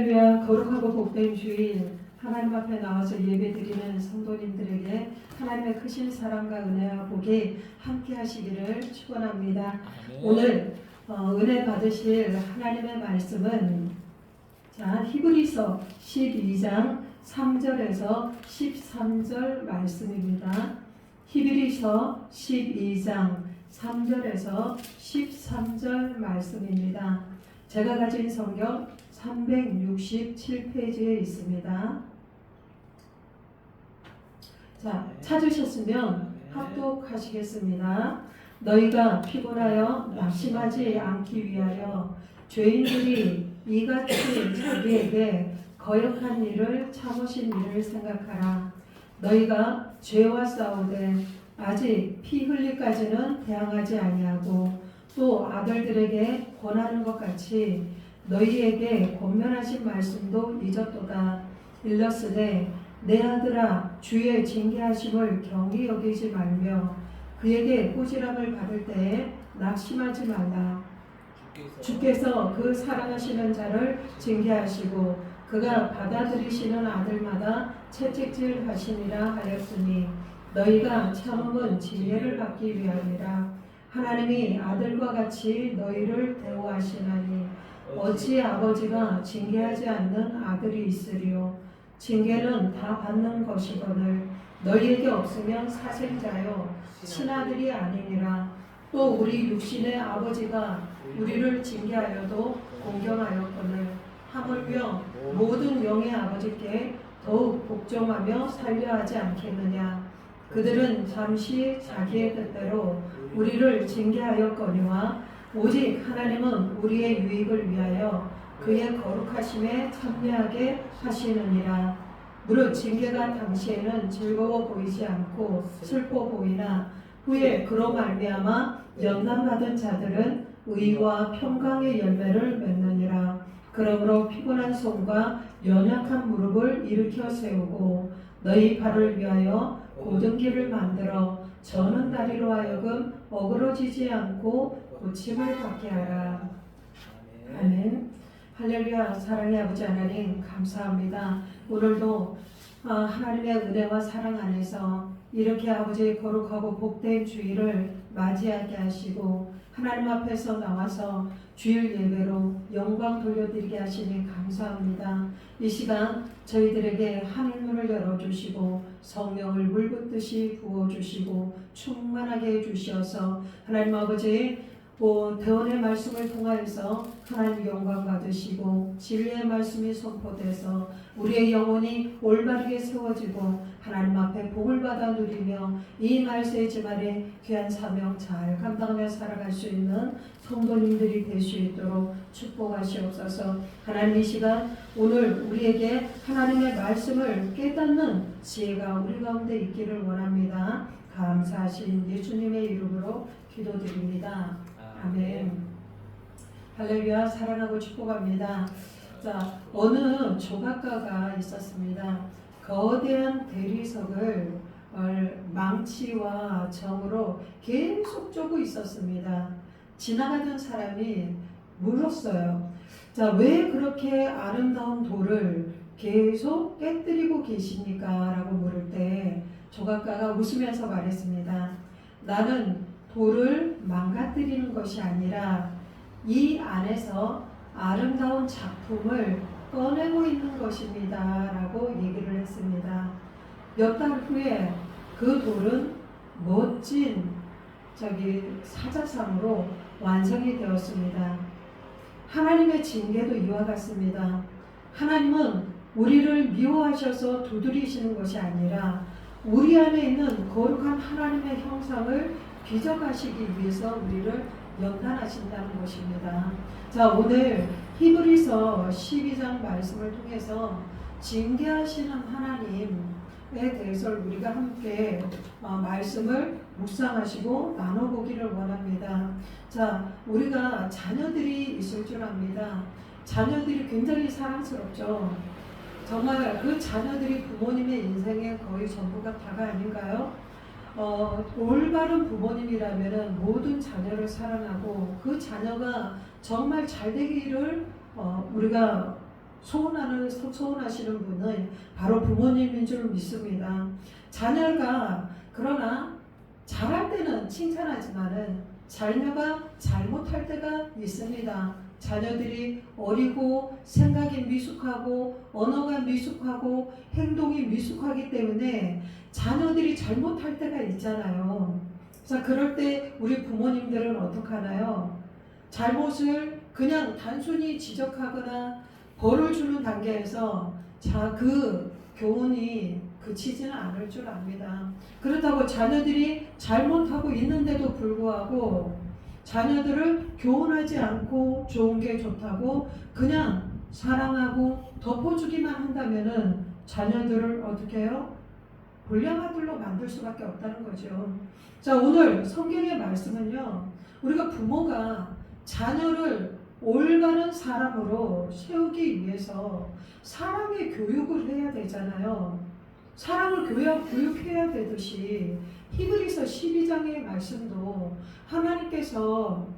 할렐루야. 거룩하고 복된 주일 하나님 앞에 나와서 예배드리는 성도님들에게 하나님의 크신 사랑과 은혜와 복이 함께 하시기를 축원합니다. 오늘 은혜 받으실 하나님의 말씀은 히브리서 12장 3절에서 13절 말씀입니다. 히브리서 12장 3절에서 13절 말씀입니다. 제가 가진 성경 367페이지에 있습니다. 찾으셨으면 합독하시겠습니다. 너희가 피곤하여 낙심하지 않기 위하여 죄인들이 이같이 자기에게 거역한 일을 참으신 일을 생각하라. 너희가 죄와 싸우되 아직 피 흘리까지는 대항하지 아니하고 또 아들들에게 권하는 것 같이 너희에게 권면하신 말씀도 잊었도다. 일렀으되 내 아들아 주의 징계하심을 경히 여기지 말며 그에게 꾸지람을 받을 때에 낙심하지 말라. 주께서 그 사랑하시는 자를 징계하시고 그가 받아들이시는 아들마다 채찍질 하시니라 하였으니 너희가 참음은 징계를 받기 위함이라. 하나님이 아들과 같이 너희를 대우하시나니 어찌 아버지가 징계하지 않는 아들이 있으리요. 징계는 다 받는 것이거늘 너희에게 없으면 사생자요 친아들이 아니니라. 또 우리 육신의 아버지가 우리를 징계하여도 공경하였거늘 하물며 모든 영의 아버지께 더욱 복종하며 살려하지 않겠느냐. 그들은 잠시 자기의 뜻대로 우리를 징계하였거니와 오직 하나님은 우리의 유익을 위하여 그의 거룩하심에 참여하게 하시느니라. 무릇 징계가 당시에는 즐거워 보이지 않고 슬퍼 보이나 후에 그로 말미암아 연단받은 자들은 의와 평강의 열매를 맺느니라. 그러므로 피곤한 손과 연약한 무릎을 일으켜 세우고 너희 발을 위하여 곧은 길을 만들어 저는 다리로 하여금 어그러지지 않고 고침을 받게 하라. 아멘. 할렐루야. 사랑의 아버지 하나님 감사합니다. 오늘도 하나님의 은혜와 사랑 안에서 이렇게 아버지의 거룩하고 복된 주일을 맞이하게 하시고 하나님 앞에서 나와서 주일 예배로 영광 돌려드리게 하시니 감사합니다. 이 시간 저희들에게 하늘문을 열어주시고 성령을 물붓듯이 부어주시고 충만하게 해주셔서 하나님 아버지 대원의 말씀을 통하여서 하나님 영광 받으시고 진리의 말씀이 선포돼서 우리의 영혼이 올바르게 세워지고 하나님 앞에 복을 받아 누리며 이 말세의 지말에 귀한 사명 잘 감당하며 살아갈 수 있는 성도님들이 될 수 있도록 축복하시옵소서. 하나님 이 시간 오늘 우리에게 하나님의 말씀을 깨닫는 지혜가 우리 가운데 있기를 원합니다. 감사하신 예수님의 이름으로 기도드립니다. 아멘. 할렐루야. 사랑하고 축복합니다. 어느 조각가가 있었습니다. 거대한 대리석을 망치와 정으로 계속 쪼고 있었습니다. 지나가던 사람이 물었어요. 왜 그렇게 아름다운 돌을 계속 깨뜨리고 계십니까? 라고 물을 때 조각가가 웃으면서 말했습니다. 나는 돌을 망가뜨리는 것이 아니라 이 안에서 아름다운 작품을 꺼내고 있는 것입니다. 라고 얘기를 했습니다. 몇 달 후에 그 돌은 멋진 사자상으로 완성이 되었습니다. 하나님의 징계도 이와 같습니다. 하나님은 우리를 미워하셔서 두드리시는 것이 아니라 우리 안에 있는 거룩한 하나님의 형상을 빚어가시기 위해서 우리를 연단하신다는 것입니다. 오늘 히브리서 12장 말씀을 통해서 징계하시는 하나님에 대해서 우리가 함께 말씀을 묵상하시고 나눠보기를 원합니다. 우리가 자녀들이 있을 줄 압니다. 자녀들이 굉장히 사랑스럽죠. 정말 그 자녀들이 부모님의 인생의 거의 전부가 다가 아닌가요? 올바른 부모님이라면 모든 자녀를 사랑하고 그 자녀가 정말 잘 되기를 우리가 소원하시는 분은 바로 부모님인 줄 믿습니다. 자녀가 그러나 잘할 때는 칭찬하지만은 자녀가 잘못할 때가 있습니다. 자녀들이 어리고 생각이 미숙하고 언어가 미숙하고 행동이 미숙하기 때문에 자녀들이 잘못할 때가 있잖아요. 자, 그럴 때 우리 부모님들은 어떻게 하나요? 잘못을 그냥 단순히 지적하거나 벌을 주는 단계에서 그 교훈이 그치지는 않을 줄 압니다. 그렇다고 자녀들이 잘못하고 있는데도 불구하고 자녀들을 교훈하지 않고 좋은 게 좋다고 그냥 사랑하고 덮어주기만 한다면은 자녀들을 어떻게 해요? 불량아들로 만들 수밖에 없다는 거죠. 자, 오늘 성경의 말씀은요, 우리가 부모가 자녀를 올바른 사람으로 세우기 위해서 사랑의 교육을 해야 되잖아요. 사랑을 교육해야 되듯이 히브리서 12장의 말씀도 하나님께서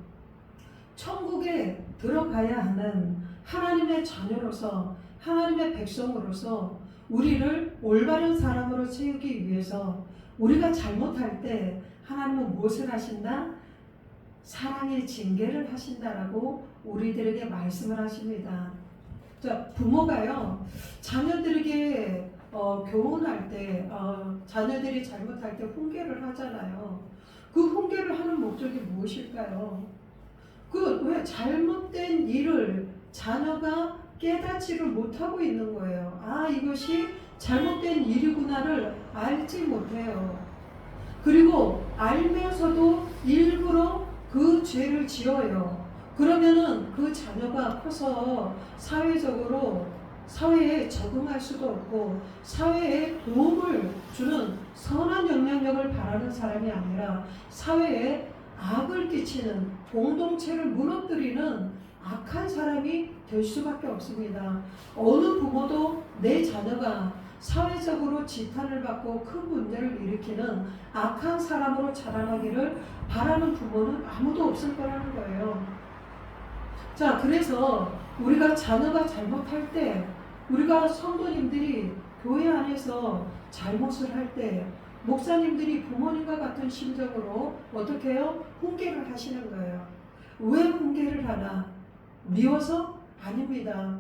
천국에 들어가야 하는 하나님의 자녀로서 하나님의 백성으로서 우리를 올바른 사람으로 세우기 위해서 우리가 잘못할 때 하나님은 무엇을 하신다? 사랑의 징계를 하신다라고 우리들에게 말씀을 하십니다. 자, 부모가요, 자녀들에게 교훈할 때 자녀들이 잘못할 때 훈계를 하잖아요. 그 훈계를 하는 목적이 무엇일까요? 왜 잘못된 일을 자녀가 깨닫지를 못하고 있는 거예요. 이것이 잘못된 일이구나를 알지 못해요. 그리고 알면서도 일부러 그 죄를 지어요. 그러면은 그 자녀가 커서 사회에 적응할 수도 없고 사회에 도움을 주는 선한 영향력을 바라는 사람이 아니라 사회에 악을 끼치는 공동체를 무너뜨리는 악한 사람이 될 수밖에 없습니다. 어느 부모도 내 자녀가 사회적으로 지탄을 받고 큰 문제를 일으키는 악한 사람으로 자라나기를 바라는 부모는 아무도 없을 거라는 거예요. 자, 그래서 우리가 자녀가 잘못할 때, 우리가 성도님들이 교회 안에서 잘못을 할 때 목사님들이 부모님과 같은 심정으로 어떻게 해요? 훈계를 하시는 거예요. 왜 훈계를 하나? 미워서? 아닙니다.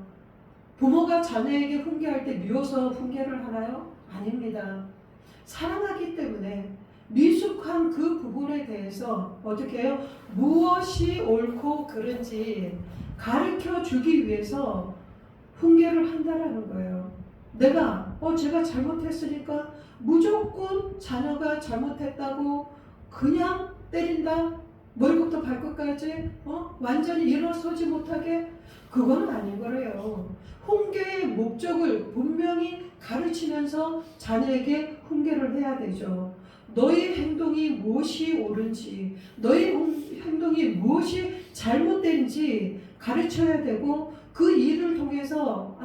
부모가 자녀에게 훈계할 때 미워서 훈계를 하나요? 아닙니다. 사랑하기 때문에 미숙한 그 부분에 대해서 어떻게 해요? 무엇이 옳고 그른지 가르쳐 주기 위해서 훈계를 한다라는 거예요. 제가 잘못했으니까 무조건 자녀가 잘못했다고 그냥 때린다? 머리부터 발끝까지 완전히 일어서지 못하게? 그거는 아닌 거래요. 훈계의 목적을 분명히 가르치면서 자녀에게 훈계를 해야 되죠. 너의 행동이 무엇이 옳은지, 너의 행동이 무엇이 잘못된지 가르쳐야 되고, 그 일을 통해서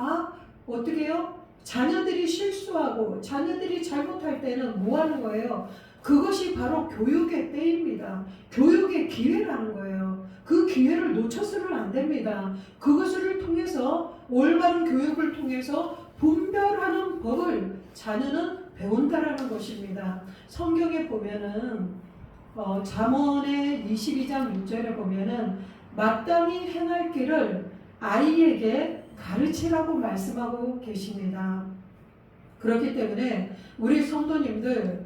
어떻게 해요? 자녀들이 실수하고 자녀들이 잘못할 때는 뭐 하는 거예요? 그것이 바로 교육의 때입니다. 교육의 기회라는 거예요. 그 기회를 놓쳐서는 안 됩니다. 그것을 통해서 올바른 교육을 통해서 분별하는 법을 자녀는 배운다라는 것입니다. 성경에 보면은 잠언의 22장 6절에 보면은 마땅히 행할 길을 아이에게 가르치라고 말씀하고 계십니다. 그렇기 때문에 우리 성도님들,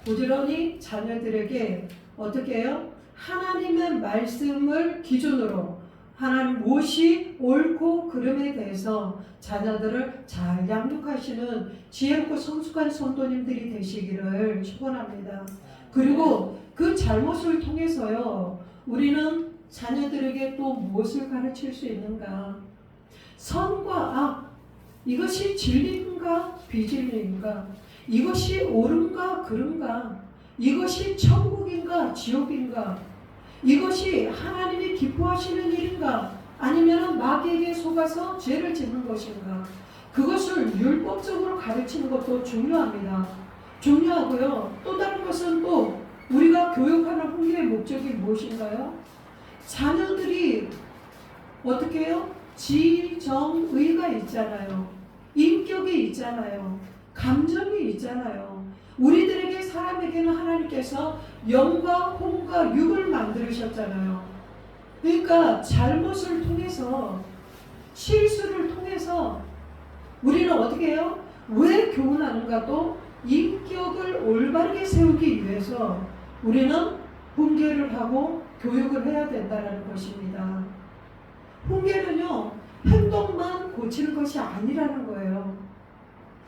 부지런히 자녀들에게 어떻게 해요? 하나님의 말씀을 기준으로 하나님 무엇이 옳고 그름에 대해서 자녀들을 잘 양육하시는 지혜롭고 성숙한 성도님들이 되시기를 축원합니다. 그리고 그 잘못을 통해서요, 우리는 자녀들에게 또 무엇을 가르칠 수 있는가? 선과 악, 이것이 진리인가 비진리인가? 이것이 옳은가 그른가? 이것이 천국인가 지옥인가? 이것이 하나님이 기뻐하시는 일인가? 아니면 마귀에게 속아서 죄를 짓는 것인가? 그것을 율법적으로 가르치는 것도 중요합니다. 중요하고요. 또 다른 것은 또 우리가 교육하는 훈계의 목적이 무엇인가요? 자녀들이 어떻게 해요? 지정의가 있잖아요. 인격이 있잖아요. 감정이 있잖아요. 우리들에게 사람에게는 하나님께서 영과 혼과 육을 만들으셨잖아요. 그러니까 잘못을 통해서 실수를 통해서 우리는 어떻게 해요? 왜 교훈하는가? 또 인격을 올바르게 세우기 위해서 우리는 훈계를 하고 교육을 해야 된다는 것입니다. 훈계는요, 행동만 고치는 것이 아니라는 거예요.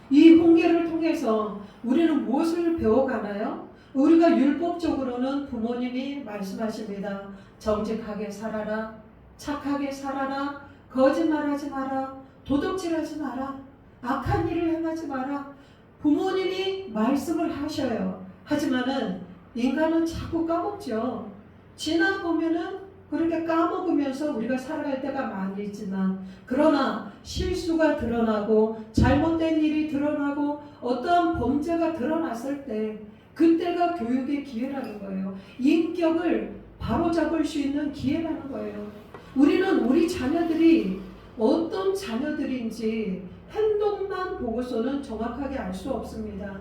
이 훈계를 통해서 우리는 무엇을 배워가나요? 우리가 율법적으로는 부모님이 말씀하십니다. 정직하게 살아라, 착하게 살아라, 거짓말하지 마라, 도둑질하지 마라, 악한 일을 행하지 마라. 부모님이 말씀을 하셔요. 하지만은 인간은 자꾸 까먹죠. 지나보면은 그렇게 까먹으면서 우리가 살아갈 때가 많이 있지만, 그러나 실수가 드러나고 잘못된 일이 드러나고 어떠한 범죄가 드러났을 때 그때가 교육의 기회라는 거예요. 인격을 바로잡을 수 있는 기회라는 거예요. 우리는 우리 자녀들이 어떤 자녀들인지 행동만 보고서는 정확하게 알 수 없습니다.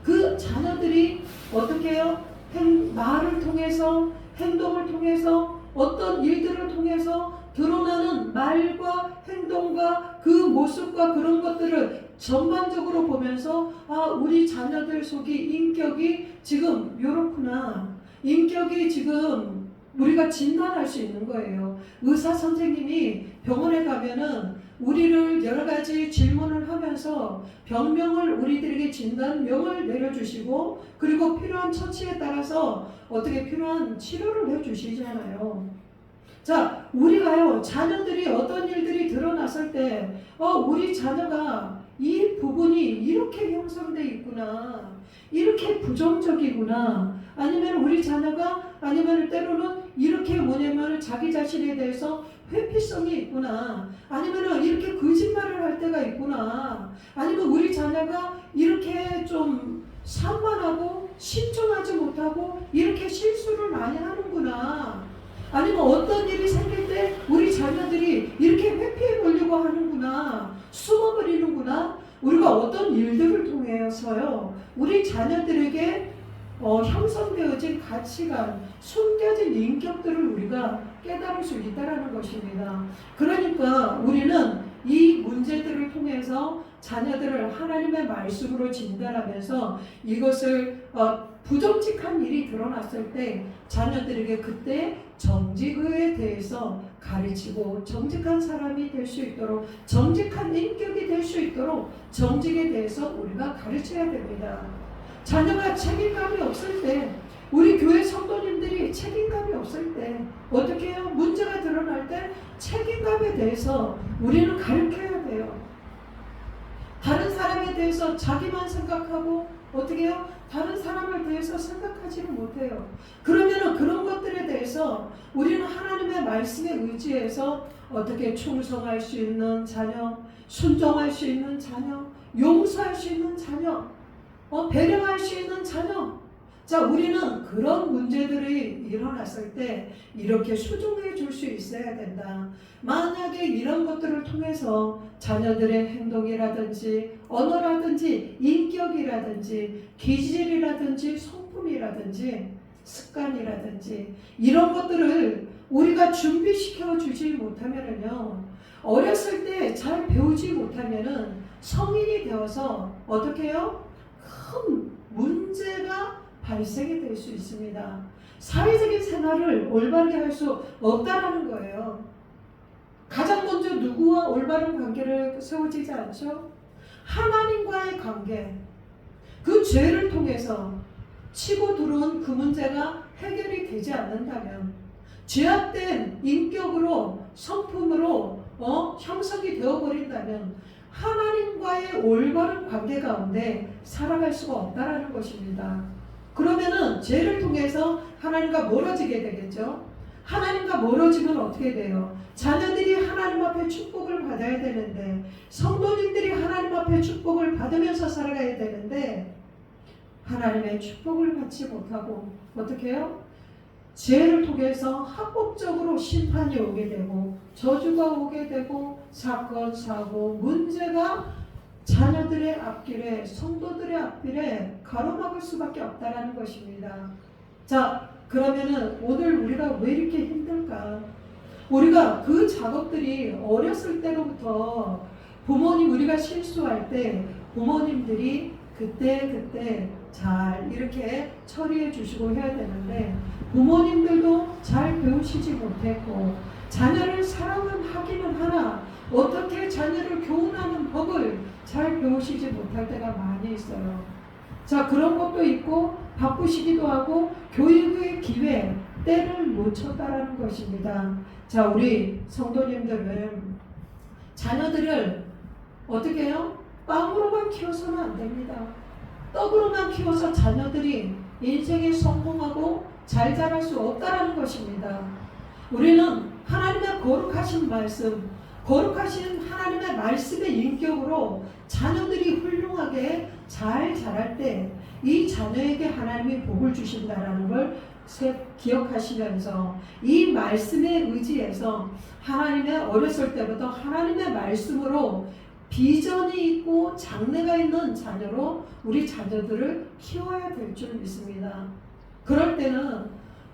그 자녀들이 어떻게 해요? 말을 통해서, 행동을 통해서, 어떤 일들을 통해서 드러나는 말과 행동과 그 모습과 그런 것들을 전반적으로 보면서, 아, 우리 자녀들 속이 인격이 지금 요렇구나, 인격이 지금 우리가 진단할 수 있는 거예요. 의사 선생님이 병원에 가면은 우리를 여러 가지 질문을 하면서 병명을 우리들에게 진단명을 내려주시고, 그리고 필요한 처치에 따라서 어떻게 필요한 치료를 해주시잖아요. 자, 우리가요, 자녀들이 어떤 일들이 드러났을 때 우리 자녀가 이 부분이 이렇게 형성되어 있구나, 이렇게 부정적이구나, 아니면 우리 자녀가, 아니면 때로는 이렇게 뭐냐면 자기 자신에 대해서 회피성이 있구나, 아니면 이렇게 거짓말을 할 때가 있구나, 아니면 우리 자녀가 이렇게 좀 산만하고 신중하지 못하고 이렇게 실수를 많이 하는구나, 아니면 어떤 일이 생길 때 우리 자녀들이 이렇게 회피해 보려고 하는구나, 숨어버리는구나. 우리가 어떤 일들을 통해서요, 우리 자녀들에게 형성되어진 가치관, 숨겨진 인격들을 우리가 깨달을 수 있다는 것입니다. 그러니까 우리는 이 문제들을 통해서 자녀들을 하나님의 말씀으로 진단하면서 이것을 부정직한 일이 드러났을 때 자녀들에게 그때 정직에 대해서 가르치고, 정직한 사람이 될 수 있도록, 정직한 인격이 될 수 있도록 정직에 대해서 우리가 가르쳐야 됩니다. 자녀가 책임감이 없을 때, 우리 교회 성도님들이 책임감이 없을 때 어떻게 해요? 문제가 드러날 때 책임감에 대해서 우리는 가르쳐야 돼요. 다른 사람에 대해서 자기만 생각하고 어떻게 해요? 다른 사람을 대해서 생각하지를 못해요. 그러면은 그런 것들에 대해서 우리는 하나님의 말씀에 의지해서 어떻게 충성할 수 있는 자녀, 순종할 수 있는 자녀, 용서할 수 있는 자녀, 배려할 수 있는 자녀. 자, 우리는 그런 문제들이 일어났을 때 이렇게 수종해 줄 수 있어야 된다. 만약에 이런 것들을 통해서 자녀들의 행동이라든지 언어라든지 인격이라든지 기질이라든지 성품이라든지 습관이라든지 이런 것들을 우리가 준비시켜 주지 못하면은요, 어렸을 때 잘 배우지 못하면은 성인이 되어서 어떻게 해요? 큰 문제가 발생이 될 수 있습니다. 사회적인 생활을 올바르게 할 수 없다라는 거예요. 가장 먼저 누구와 올바른 관계를 세워지지 않죠? 하나님과의 관계. 그 죄를 통해서 치고 들어온 그 문제가 해결이 되지 않는다면, 죄악된 인격으로, 성품으로 형성이 되어버린다면 하나님과의 올바른 관계 가운데 살아갈 수가 없다라는 것입니다. 그러면은 죄를 통해서 하나님과 멀어지게 되겠죠. 하나님과 멀어지면 어떻게 돼요? 자녀들이 하나님 앞에 축복을 받아야 되는데, 성도님들이 하나님 앞에 축복을 받으면서 살아가야 되는데 하나님의 축복을 받지 못하고 어떻게 해요? 죄를 통해서 합법적으로 심판이 오게 되고 저주가 오게 되고 사건, 사고, 문제가 자녀들의 앞길에 성도들의 앞길에 가로막을 수밖에 없다라는 것입니다. 자, 그러면은 오늘 우리가 왜 이렇게 힘들까? 우리가 그 작업들이 어렸을 때로부터 부모님 우리가 실수할 때 부모님들이 그때 잘 이렇게 처리해 주시고 해야 되는데 부모님들도 잘 배우시지 못했고 자녀를 사랑은 하기는 하나 어떻게 자녀를 교훈하는 법을 잘 배우시지 못할 때가 많이 있어요. 자, 그런 것도 있고 바쁘시기도 하고 교육의 기회, 때를 놓쳤다라는 것입니다. 자, 우리 성도님들은 자녀들을 어떻게 해요? 빵으로만 키워서는 안 됩니다. 떡으로만 키워서 자녀들이 인생에 성공하고 잘 자랄 수 없다라는 것입니다. 우리는 하나님의 거룩하신 말씀, 거룩하신 하나님의 말씀의 인격으로 자녀들이 훌륭하게 잘 자랄 때 이 자녀에게 하나님이 복을 주신다라는 걸 기억하시면서 이 말씀에 의지해서 하나님의 어렸을 때부터 하나님의 말씀으로 비전이 있고 장래가 있는 자녀로 우리 자녀들을 키워야 될 줄 믿습니다. 그럴 때는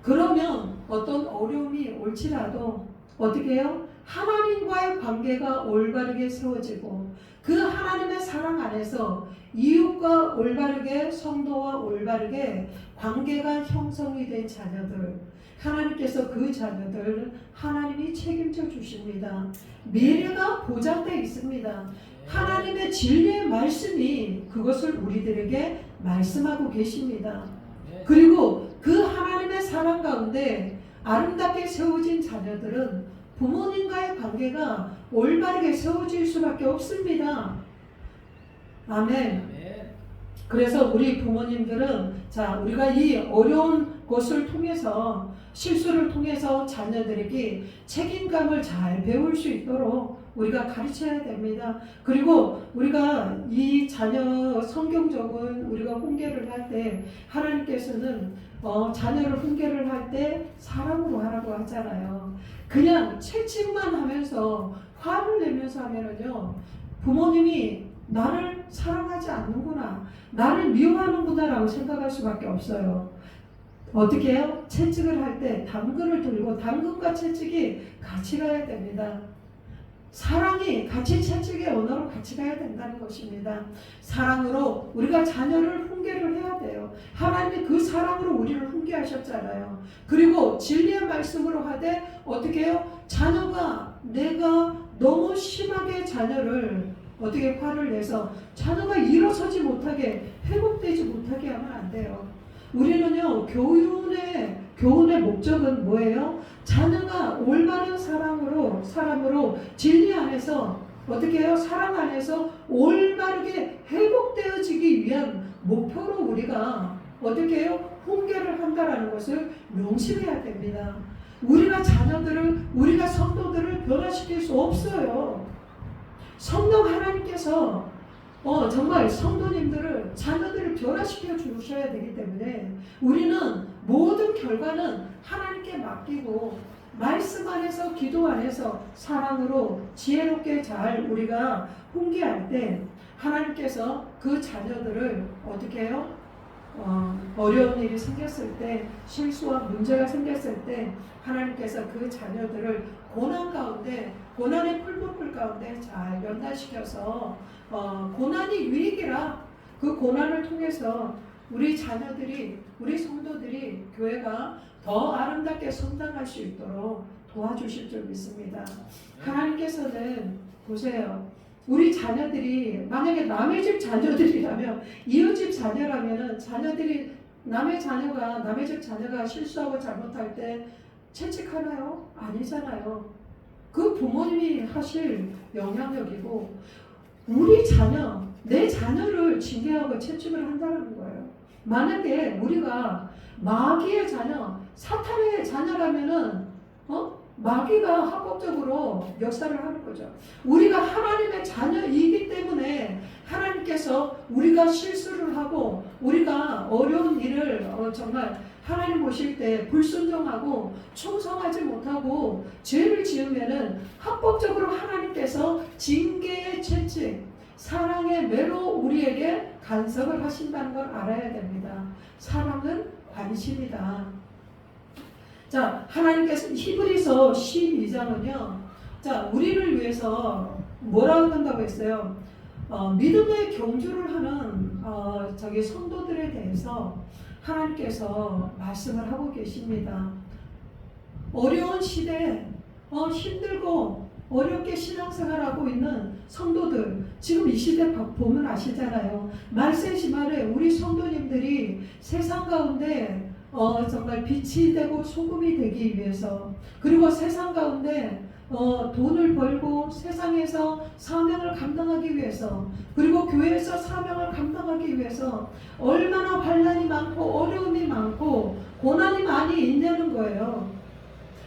그러면 어떤 어려움이 올지라도 어떻게 해요? 하나님과의 관계가 올바르게 세워지고 그 하나님의 사랑 안에서 이웃과 올바르게 성도와 올바르게 관계가 형성이 된 자녀들 하나님께서 그 자녀들 하나님이 책임져 주십니다. 미래가 보장되어 있습니다. 하나님의 진리의 말씀이 그것을 우리들에게 말씀하고 계십니다. 그리고 그 하나님의 사랑 가운데 아름답게 세워진 자녀들은 부모님과의 관계가 올바르게 세워질 수밖에 없습니다. 아멘. 그래서 우리 부모님들은 자, 우리가 이 어려운 것을 통해서 실수를 통해서 자녀들에게 책임감을 잘 배울 수 있도록 우리가 가르쳐야 됩니다. 그리고 우리가 이 자녀 성경적인 우리가 훈계를 할 때 하나님께서는 자녀를 훈계를 할 때 사랑으로 하라고 하잖아요. 그냥 채찍만 하면서 화를 내면서 하면은요 부모님이 나를 사랑하지 않는구나, 나를 미워하는구나 라고 생각할 수밖에 없어요. 어떻게 해요? 채찍을 할 때 당근을 들고 당근과 채찍이 같이 가야 됩니다. 사랑이 같이 채찍의 언어로 같이 가야 된다는 것입니다. 사랑으로 우리가 자녀를 훈계를 해야 돼요. 하나님이 그 사랑으로 우리를 훈계하셨잖아요. 그리고 진리의 말씀으로 하되 어떻게 해요? 자녀가 내가 너무 심하게 자녀를 어떻게 화를 내서 자녀가 일어서지 못하게 회복되지 못하게 하면 안 돼요. 우리는요 교훈의 목적은 뭐예요? 자녀가 올바른 사람으로 진리 안에서 어떻게 해요? 사랑 안에서 올바르게 회복되어지기 위한 목표로 우리가 어떻게 해요? 훈계를 한다라는 것을 명심해야 됩니다. 우리가 자녀들을 우리가 성도들을 변화시킬 수 없어요. 성령 하나님께서 정말 성도님들을 자녀들을 변화시켜 주셔야 되기 때문에 우리는 모든 결과는 하나님께 맡기고 말씀 안에서 기도 안에서 사랑으로 지혜롭게 잘 우리가 훈계할 때 하나님께서 그 자녀들을 어떻게 해요? 어려운 일이 생겼을 때 실수와 문제가 생겼을 때 하나님께서 그 자녀들을 고난 가운데 고난의 풀무불 가운데 잘 연단시켜서 고난이 유익이라 그 고난을 통해서 우리 자녀들이 우리 성도들이 교회가 더 아름답게 성장할 수 있도록 도와주실 줄 믿습니다. 하나님께서는 보세요. 우리 자녀들이 만약에 남의 집 자녀들이라면 이웃집 자녀라면은 자녀들이 남의 집 자녀가 실수하고 잘못할 때 채찍하나요? 아니잖아요. 그 부모님이 하실 영향력이고 우리 자녀, 내 자녀를 징계하고 채찍을 한다는 거예요. 만약에 우리가 마귀의 자녀, 사탄의 자녀라면은 마귀가 합법적으로 역사를 하는 거죠. 우리가 하나님의 자녀이기 때문에 하나님께서 우리가 실수를 하고 우리가 어려운 일을 정말 하나님 보실 때 불순종하고 충성하지 못하고 죄를 지으면은 합법적으로 하나님께서 징계의 채찍, 사랑의 매로 우리에게 간섭을 하신다는 걸 알아야 됩니다. 사랑은 관심이다. 자, 하나님께서 히브리서 12장은요. 자, 우리를 위해서 뭐라고 한다고 했어요? 믿음의 경주를 하는 저기 성도들에 대해서 하나님께서 말씀을 하고 계십니다. 어려운 시대에 힘들고 어렵게 신앙생활하고 있는 성도들, 지금 이 시대 보면 아시잖아요. 말세지말에 우리 성도님들이 세상 가운데 정말 빛이 되고 소금이 되기 위해서, 그리고 세상 가운데 돈을 벌고 세상에서 사명을 감당하기 위해서, 그리고 교회에서 사명을 감당하기 위해서 얼마나 반란이 많고 어려움이 많고 고난이 많이 있냐는 거예요.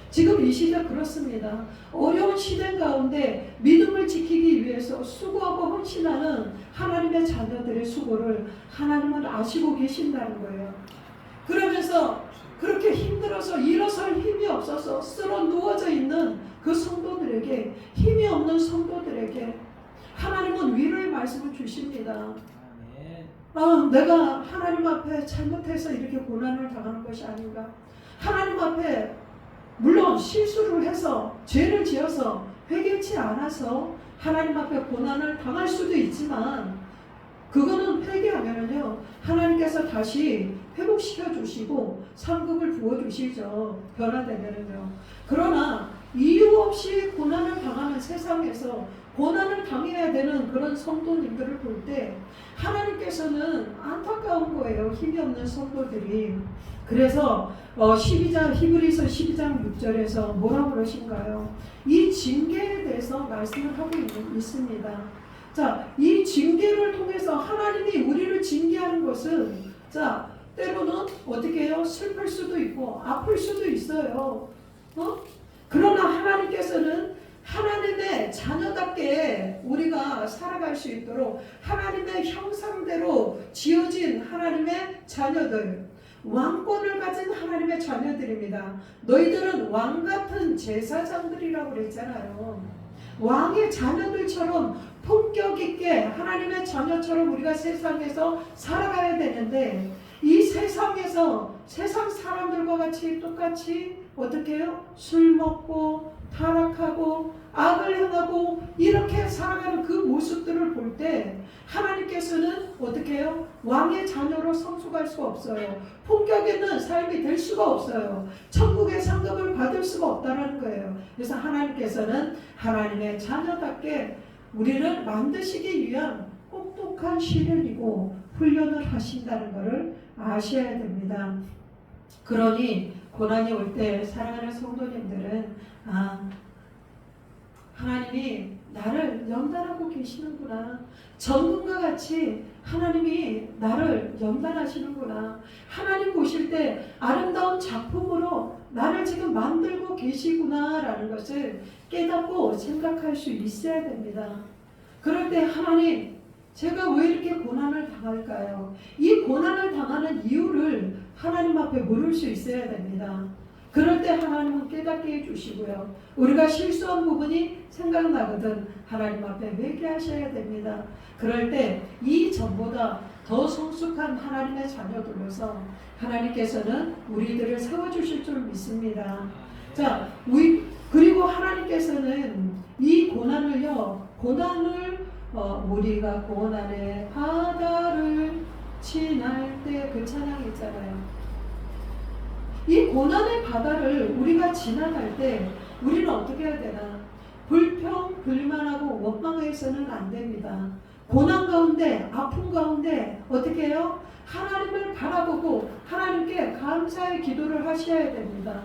지금 이 시대 그렇습니다. 어려운 시대 가운데 믿음을 지키기 위해서 수고하고 헌신하는 하나님의 자녀들의 수고를 하나님은 아시고 계신다는 거예요. 그러면서 그렇게 힘들어서 일어설 힘이 없어서 쓰러 누워져 있는 그 성도들에게, 힘이 없는 성도들에게 하나님은 위로의 말씀을 주십니다. 내가 하나님 앞에 잘못해서 이렇게 고난을 당하는 것이 아닌가. 하나님 앞에 물론 실수를 해서 죄를 지어서 회개치 않아서 하나님 앞에 고난을 당할 수도 있지만, 그거는 회개하면은요 하나님께서 다시 회복시켜 주시고 상급을 부어 주시죠. 변화되면은요. 그러나 이유 없이 고난을 당하는 세상에서 고난을 당해야 되는 그런 성도님들을 볼 때 하나님께서는 안타까운 거예요. 힘이 없는 성도들이. 그래서 히브리서 12장 6절에서 뭐라고 그러신가요? 이 징계에 대해서 말씀을 하고 있습니다. 자, 이 징계를 통해서 하나님이 우리를 징계하는 것은, 자, 때로는 어떻게 해요? 슬플 수도 있고 아플 수도 있어요. 그러나 하나님께서는 하나님의 자녀답게 우리가 살아갈 수 있도록 하나님의 형상대로 지어진 하나님의 자녀들, 왕권을 가진 하나님의 자녀들입니다. 너희들은 왕같은 제사장들이라고 그랬잖아요. 왕의 자녀들처럼 품격 있게 하나님의 자녀처럼 우리가 세상에서 살아가야 되는데, 이 세상에서 세상 사람들과 같이 똑같이 어떻게 해요? 술 먹고 타락하고 악을 행하고 이렇게 살아가는 그 모습들을 볼 때 하나님께서는 어떻게 해요? 왕의 자녀로 성숙할 수가 없어요. 품격 있는 삶이 될 수가 없어요. 천국의 상급을 받을 수가 없다는 거예요. 그래서 하나님께서는 하나님의 자녀답게 우리를 만드시기 위한 똑똑한 시련이고 훈련을 하신다는 것을 아셔야 됩니다. 그러니 고난이 올 때 사랑하는 성도님들은 하나님이 나를 연단하고 계시는구나. 전문가 같이 하나님이 나를 연단하시는구나. 하나님 보실 때 아름다운 작품으로 나를 지금 만들고 계시구나 라는 것을 깨닫고 생각할 수 있어야 됩니다. 그럴 때 하나님, 제가 왜 이렇게 고난을 당할까요? 이 고난을 당하는 이유를 하나님 앞에 물을 수 있어야 됩니다. 그럴 때 하나님은 깨닫게 해주시고요. 우리가 실수한 부분이 생각나거든 하나님 앞에 회개하셔야 됩니다. 그럴 때 이전보다 더 성숙한 하나님의 자녀들로서 하나님께서는 우리들을 세워주실 줄 믿습니다. 자, 그리고 하나님께서는 이 고난을요, 우리가 고난의 바다를 지날 때 그 찬양이 있잖아요. 이 고난의 바다를 우리가 지나갈 때 우리는 어떻게 해야 되나? 불평, 불만하고 원망해서는 안 됩니다. 고난 가운데, 아픔 가운데 어떻게 해요? 하나님을 바라보고 하나님께 감사의 기도를 하셔야 됩니다.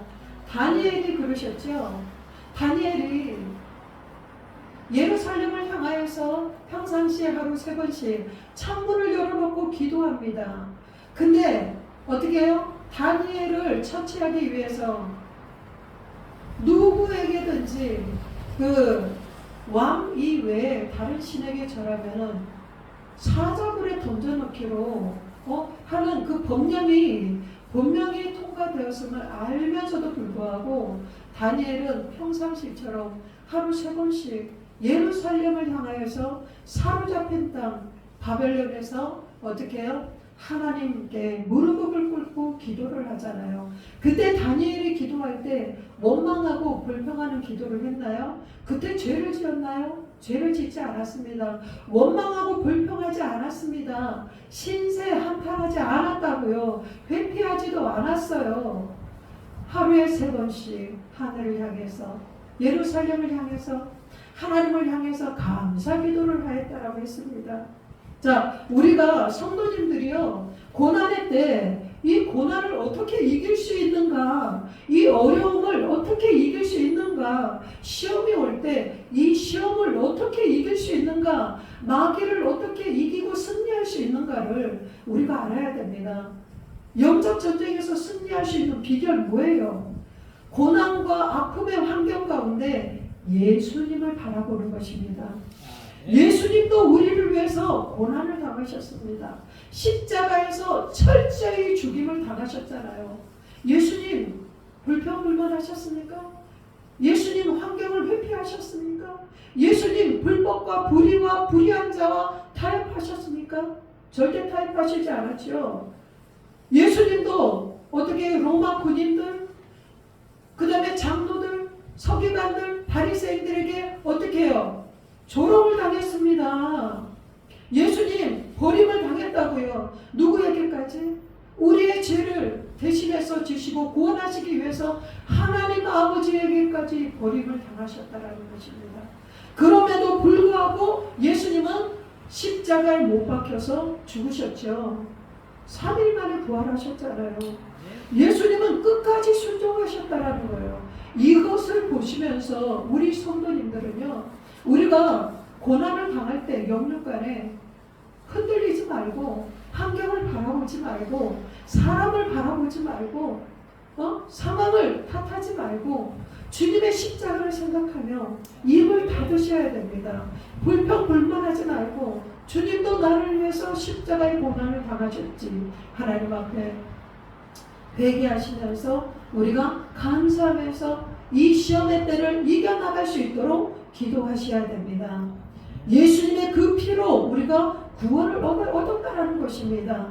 다니엘이 그러셨죠. 다니엘이 예루살렘을 향하여서 평상시에 하루 3번씩 창문을 열어놓고 기도합니다. 근데 어떻게 해요? 다니엘을 처치하기 위해서 누구에게든지 그 왕 이외에 다른 신에게 절하면은 사자굴에 던져넣기로 하는 그 법령이 분명히 통과되었음을 알면서도 불구하고 다니엘은 평상시처럼 하루 3번씩 예루살렘을 향하여서 사로잡힌 땅 바벨론에서 어떻게 해요? 하나님께 무릎을 꿇고 기도를 하잖아요. 그때 다니엘이 기도할 때 원망하고 불평하는 기도를 했나요? 그때 죄를 지었나요? 죄를 짓지 않았습니다. 원망하고 불평하지 않았습니다. 신세 한탄하지 않았다고요. 회피하지도 않았어요. 하루에 3번씩 하늘을 향해서 예루살렘을 향해서 하나님을 향해서 감사 기도를 하였다라고 했습니다. 자, 우리가 성도님들이요, 고난의 때 이 고난을 어떻게 이길 수 있는가, 이 어려움을 어떻게 이길 수 있는가, 시험이 올 때 이 시험을 어떻게 이길 수 있는가, 마귀를 어떻게 이기고 승리할 수 있는가를 우리가 알아야 됩니다. 영적 전쟁에서 승리할 수 있는 비결 뭐예요? 고난과 아픔의 환경 가운데 예수님을 바라보는 것입니다. 예수님도 우리를 위해서 고난을 당하셨습니다. 십자가에서 철저히 죽임을 당하셨잖아요. 예수님 불평불만하셨습니까? 예수님 환경을 회피하셨습니까? 예수님 불법과 불의와 불의한 자와 타협하셨습니까? 절대 타협하시지 않았죠. 예수님도 어떻게 로마 군인들, 그 다음에 장로들, 서기관들, 바리새인들에게 어떻게 해요? 조롱을 당했습니다. 예수님 버림을 당했다고요. 누구에게까지? 우리의 죄를 대신해서 지시고 구원하시기 위해서 하나님 아버지에게까지 버림을 당하셨다라는 것입니다. 그럼에도 불구하고 예수님은 십자가에 못 박혀서 죽으셨죠. 3일 만에 부활하셨잖아요. 예수님은 끝까지 순종하셨다라는 거예요. 이것을 보시면서 우리 성도님들은요, 우리가 고난을 당할 때 영육간에 흔들리지 말고, 환경을 바라보지 말고, 사람을 바라보지 말고, 상황을 탓하지 말고 주님의 십자가를 생각하며 입을 닫으셔야 됩니다. 불평불만하지 말고, 주님도 나를 위해서 십자가의 고난을 당하셨지, 하나님 앞에 회개하시면서 우리가 감사하면서 이 시험의 때를 이겨나갈 수 있도록 기도하셔야 됩니다. 예수님의 그 피로 우리가 구원을 얻었다는 것입니다.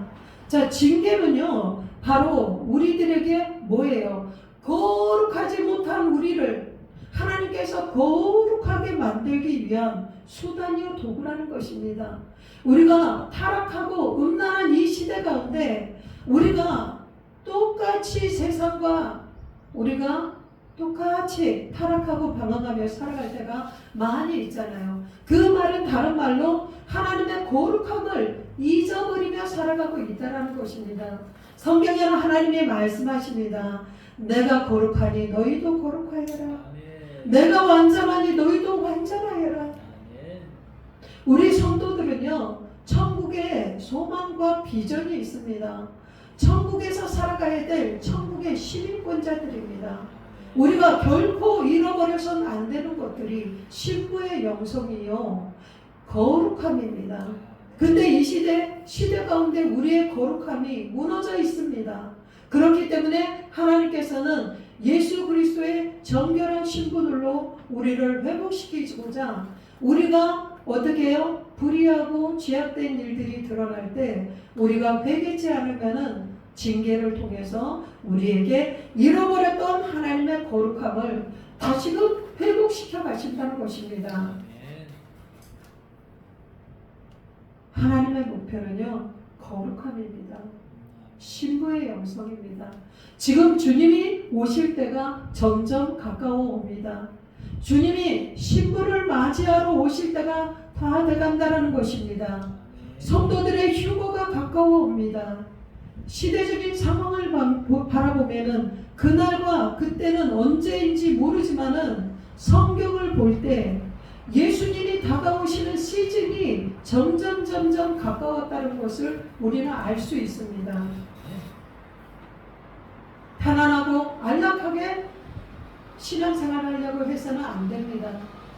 자, 징계는요, 바로 우리들에게 뭐예요? 거룩하지 못한 우리를 하나님께서 거룩하게 만들기 위한 수단이요 도구라는 것입니다. 우리가 타락하고 음란한 이 시대 가운데 우리가 똑같이 세상과 우리가 똑같이 타락하고 방황하며 살아갈 때가 많이 있잖아요. 그 말은 다른 말로 하나님의 거룩함을 잊어버리며 살아가고 있다는 것입니다. 성경에는 하나님이 말씀하십니다. 내가 거룩하니 너희도 거룩하여라. 내가 완전하니 너희도 완전하여라. 우리 성도들은요, 천국에 소망과 비전이 있습니다. 천국에서 살아가야 될 천국의 시민권자들입니다. 우리가 결코 잃어버려서는 안 되는 것들이 신부의 영성이요, 거룩함입니다. 근데 이 시대 가운데 우리의 거룩함이 무너져 있습니다. 그렇기 때문에 하나님께서는 예수 그리스도의 정결한 신부들로 우리를 회복시키고자 우리가 어떻게 해요? 불의하고 죄악된 일들이 드러날 때 우리가 회개치 않으면은 징계를 통해서 우리에게 잃어버렸던 하나님의 거룩함을 다시금 회복시켜 가신다는 것입니다. 하나님의 목표는요, 거룩함입니다. 신부의 영성입니다. 지금 주님이 오실 때가 점점 가까워 옵니다. 주님이 신부를 맞이하러 오실 때가 다 돼간다는 것입니다. 성도들의 휴거가 가까워 옵니다. 시대적인 상황을 바라보면은 그날과 그때는 언제인지 모르지만은 성경을 볼 때 예수님이 다가오시는 시즌이 점점 가까웠다는 것을 우리는 알 수 있습니다. 편안하고 안락하게 신앙생활하려고 해서는 안 됩니다.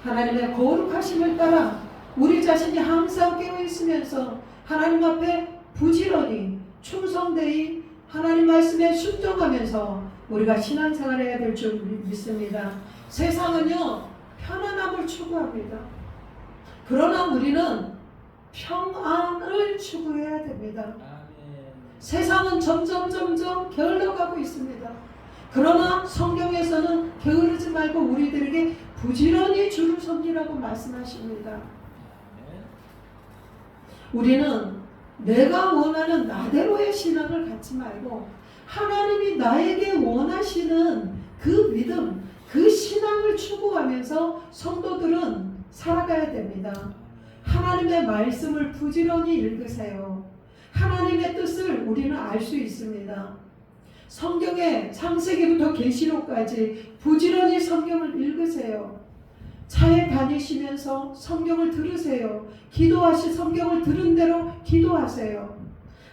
하나님의 거룩하심을 따라 우리 자신이 항상 깨어있으면서 하나님 앞에 부지런히 충성되이 하나님 말씀에 순종하면서 우리가 신앙생활을 해야 될 줄 믿습니다. 세상은요 편안함을 추구합니다. 그러나 우리는 평안을 추구해야 됩니다. 세상은 점점 게을러가고 있습니다. 그러나 성경에서는 게으르지 말고 우리들에게 부지런히 주를 섬기라고 말씀하십니다. 우리는 내가 원하는 나대로의 신앙을 갖지 말고 하나님이 나에게 원하시는 그 믿음, 그 신앙을 추구하면서 성도들은 살아가야 됩니다. 하나님의 말씀을 부지런히 읽으세요. 하나님의 뜻을 우리는 알 수 있습니다. 성경의 창세기부터 계시록까지 부지런히 성경을 읽으세요. 차에 다니시면서 성경을 들으세요. 성경을 들은 대로 기도하세요.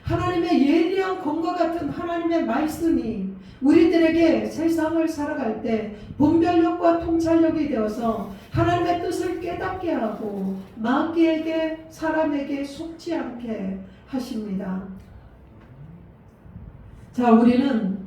하나님의 예리한 검과 같은 하나님의 말씀이 우리들에게 세상을 살아갈 때 분별력과 통찰력이 되어서 하나님의 뜻을 깨닫게 하고 마귀에게 사람에게 속지 않게 하십니다. 자, 우리는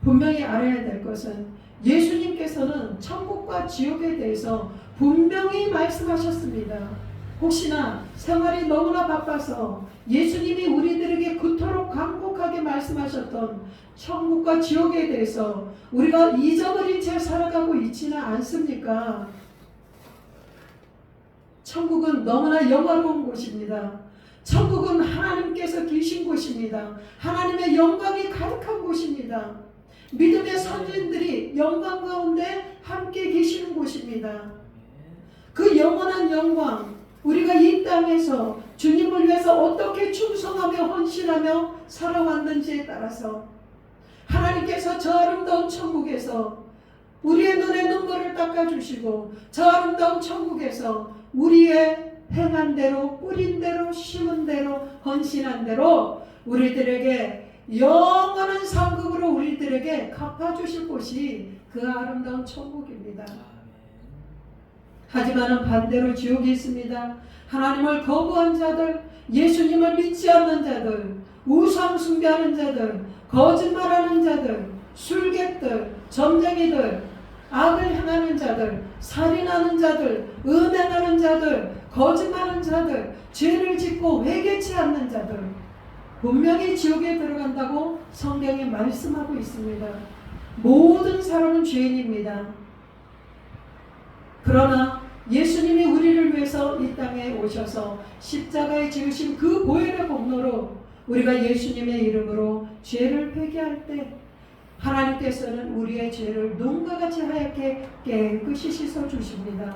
분명히 알아야 될 것은 예수님께서는 천국과 지옥에 대해서 분명히 말씀하셨습니다. 혹시나 생활이 너무나 바빠서 예수님이 우리들에게 그토록 간곡하게 말씀하셨던 천국과 지옥에 대해서 우리가 잊어버린 채 살아가고 있지는 않습니까? 천국은 너무나 영화로운 곳입니다. 천국은 하나님께서 계신 곳입니다. 하나님의 영광이 가득한 곳입니다. 믿음의 선진들이 영광 가운데 함께 계시는 곳입니다. 그 영원한 영광, 우리가 이 땅에서 주님을 위해서 어떻게 충성하며 헌신하며 살아왔는지에 따라서 하나님께서 저 아름다운 천국에서 우리의 눈에 눈물을 닦아주시고 저 아름다운 천국에서 우리의 행한 대로, 뿌린 대로, 심은 대로, 헌신한 대로 우리들에게 영원한 상급으로 우리들에게 갚아주실 곳이 그 아름다운 천국입니다. 하지만 반대로 지옥이 있습니다. 하나님을 거부한 자들, 예수님을 믿지 않는 자들, 우상 숭배하는 자들, 거짓말하는 자들, 술객들, 점쟁이들, 악을 행하는 자들, 살인하는 자들, 음행하는 자들, 거짓말하는 자들, 죄를 짓고 회개치 않는 자들, 분명히 지옥에 들어간다고 성경에 말씀하고 있습니다. 모든 사람은 죄인입니다. 그러나 예수님이 우리를 위해서 이 땅에 오셔서 십자가에 지으신 그 보혈의 공로로 우리가 예수님의 이름으로 죄를 회개할 때 하나님께서는 우리의 죄를 눈과 같이 하얗게 깨끗이 씻어주십니다.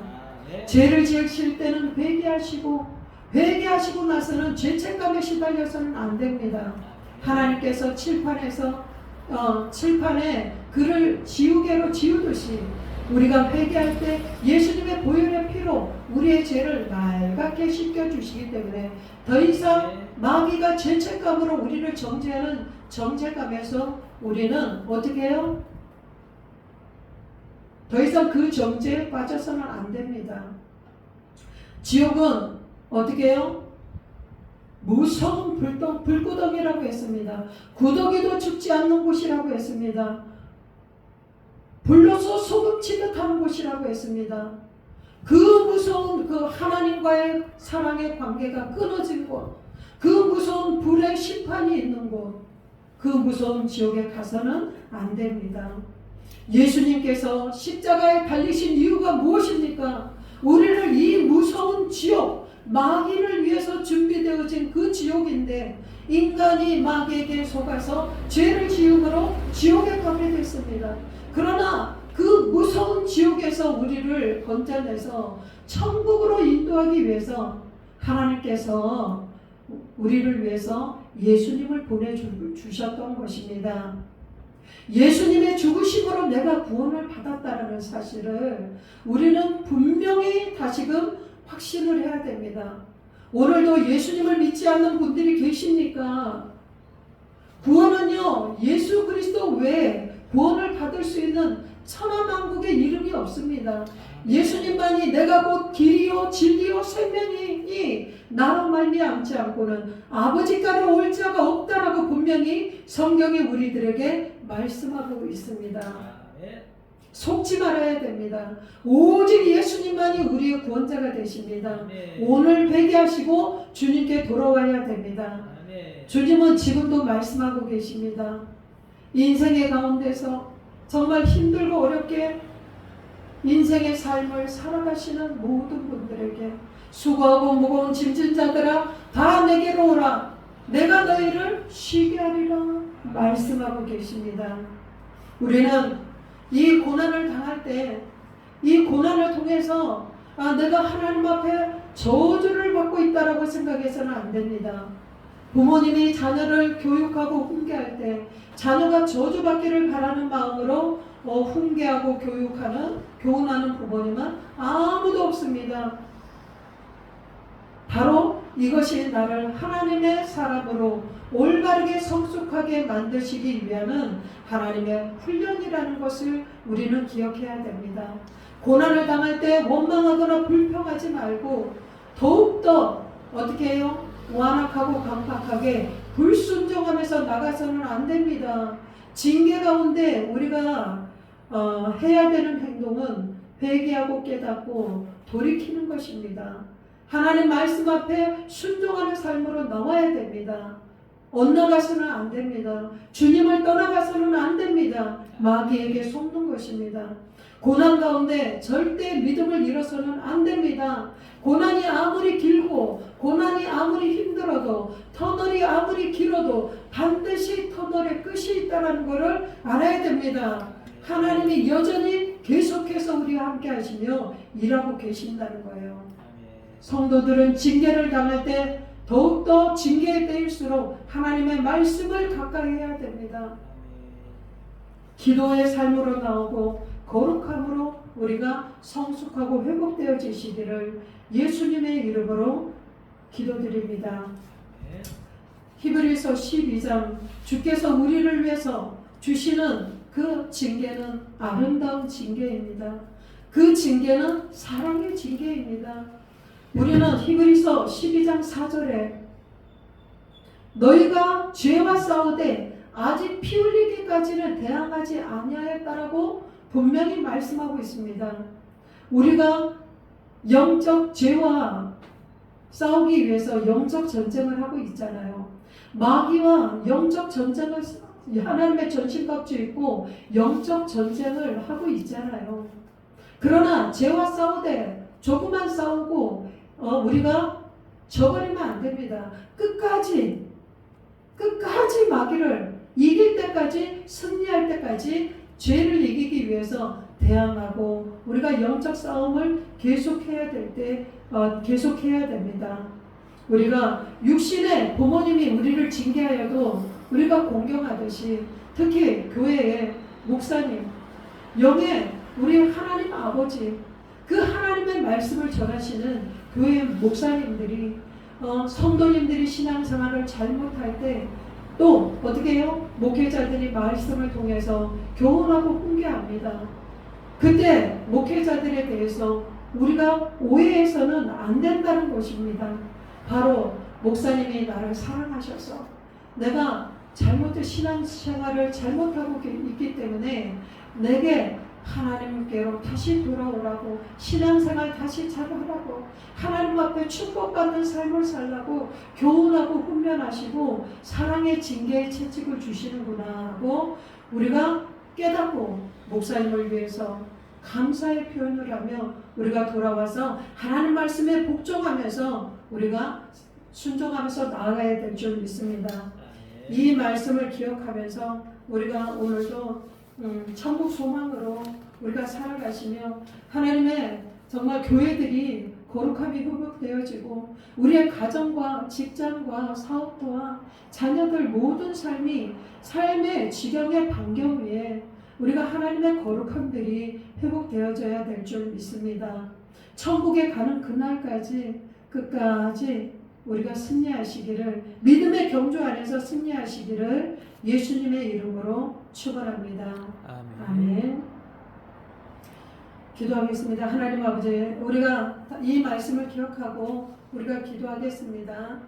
죄를 지으실 때는 회개하시고 나서는 죄책감에 시달려서는 안 됩니다. 하나님께서 칠판에 그를 지우개로 지우듯이 우리가 회개할 때 예수님의 보혈의 피로 우리의 죄를 맑게 씻겨주시기 때문에 더 이상 마귀가 죄책감으로 우리를 정죄하는 정죄감에서 우리는 어떻게 해요? 더 이상 그 정죄에 빠져서는 안 됩니다. 지옥은 어떻게 해요? 무서운 불구덩이라고 했습니다. 구더기도 죽지 않는 곳이라고 했습니다. 불로서 소금치듯 하는 곳이라고 했습니다. 그 무서운 그 하나님과의 사랑의 관계가 끊어진 곳, 그 무서운 불의 심판이 있는 곳, 그 무서운 지옥에 가서는 안 됩니다. 예수님께서 십자가에 달리신 이유가 무엇입니까? 우리를 이 무서운 지옥, 마귀를 위해서 준비되어진 그 지옥인데 인간이 마귀에게 속아서 죄를 지음으로 지옥에 가게 됐습니다. 그러나 그 무서운 지옥에서 우리를 건져내서 천국으로 인도하기 위해서 하나님께서 우리를 위해서 예수님을 보내주셨던 것입니다. 예수님의 죽으심으로 내가 구원을 받았다는 사실을 우리는 분명히 다시금 확신을 해야 됩니다. 오늘도 예수님을 믿지 않는 분들이 계십니까? 구원은요, 예수 그리스도 외에 구원을 받을 수 있는 천하만국의 이름이 없습니다. 예수님만이 내가 곧 길이요 진리요 생명이니 나로 말미암지 않고는 아버지까지 올 자가 없다라고 분명히 성경이 우리들에게 말씀하고 있습니다. 속지 말아야 됩니다. 오직 예수님만이 우리의 구원자가 되십니다. 오늘 회개하시고 주님께 돌아와야 됩니다. 주님은 지금도 말씀하고 계십니다. 인생의 가운데서 정말 힘들고 어렵게 인생의 삶을 살아가시는 모든 분들에게 수고하고 무거운 짐진 자들아 다 내게로 오라 내가 너희를 쉬게 하리라 말씀하고 계십니다. 우리는 이 고난을 당할 때 이 고난을 통해서 내가 하나님 앞에 저주를 받고 있다라고 생각해서는 안 됩니다. 부모님이 자녀를 교육하고 훈계할 때 자녀가 저주받기를 바라는 마음으로 훈계하고 교훈하는 부모님은 아무도 없습니다. 바로 이것이 나를 하나님의 사람으로 올바르게 성숙하게 만드시기 위한 하나님의 훈련이라는 것을 우리는 기억해야 됩니다. 고난을 당할 때 원망하거나 불평하지 말고 더욱더 어떻게 해요? 완악하고 강팍하게 불순종하면서 나가서는 안 됩니다. 징계 가운데 우리가 해야 되는 행동은 회개하고 깨닫고 돌이키는 것입니다. 하나님 말씀 앞에 순종하는 삶으로 나와야 됩니다. 엇나가서는 안 됩니다. 주님을 떠나가서는 안 됩니다. 마귀에게 속는 것입니다. 고난 가운데 절대 믿음을 잃어서는 안 됩니다. 고난이 아무리 길고 고난이 아무리 힘들어도 터널이 아무리 길어도 반드시 터널의 끝이 있다는 것을 알아야 됩니다. 하나님이 여전히 계속해서 우리와 함께 하시며 일하고 계신다는 거예요. 성도들은 징계를 당할 때 더욱더 징계의 때일수록 하나님의 말씀을 가까이 해야 됩니다. 기도의 삶으로 나오고 거룩함으로 우리가 성숙하고 회복되어지시기를 예수님의 이름으로 기도드립니다. 히브리서 12장 주께서 우리를 위해서 주시는 그 징계는 아름다운 징계입니다. 그 징계는 사랑의 징계입니다. 우리는 히브리서 12장 4절에 너희가 죄와 싸우되 아직 피 흘리기까지는 대항하지 아니하였다라고 분명히 말씀하고 있습니다. 우리가 영적 죄와 싸우기 위해서 영적 전쟁을 하고 있잖아요. 마귀와 영적 전쟁을 하나님의 전신갑주 있고 영적 전쟁을 하고 있잖아요. 그러나 죄와 싸우되 조금만 싸우고 우리가 져버리면 안 됩니다. 끝까지 마귀를 이길 때까지 승리할 때까지 죄를 이기기 위해서 대항하고 우리가 영적 싸움을 계속해야 됩니다. 우리가 육신의 부모님이 우리를 징계하여도 우리가 공경하듯이 특히 교회의 목사님, 영의 우리 하나님 아버지 그 하나님의 말씀을 전하시는 교회 목사님들이 성도님들이 신앙생활을 잘못할 때 또 어떻게 해요? 목회자들이 말씀을 통해서 교훈하고 훈계합니다. 그때 목회자들에 대해서 우리가 오해해서는 안 된다는 것입니다. 바로 목사님이 나를 사랑하셔서 내가 신앙생활을 잘못하고 있기 때문에 내게 하나님께로 다시 돌아오라고 신앙생활 다시 잘하라고 하나님 앞에 축복받는 삶을 살라고 교훈하고 훈련하시고 사랑의 징계의 채찍을 주시는구나 하고 우리가 깨닫고 목사님을 위해서 감사의 표현을 하며 우리가 돌아와서 하나님 말씀에 복종하면서 우리가 순종하면서 나아가야 될 줄 믿습니다. 이 말씀을 기억하면서 우리가 오늘도 천국 소망으로 우리가 살아가시며 하나님의 정말 교회들이 거룩함이 회복되어지고 우리의 가정과 직장과 사업과 자녀들 모든 삶의 지경의 반경 위에 우리가 하나님의 거룩함들이 회복되어져야 될 줄 믿습니다. 천국에 가는 그날까지 끝까지 우리가 승리하시기를 믿음의 경주 안에서 승리하시기를 예수님의 이름으로 축원합니다. 아멘. 기도하겠습니다. 하나님 아버지, 우리가 이 말씀을 기억하고 우리가 기도하겠습니다.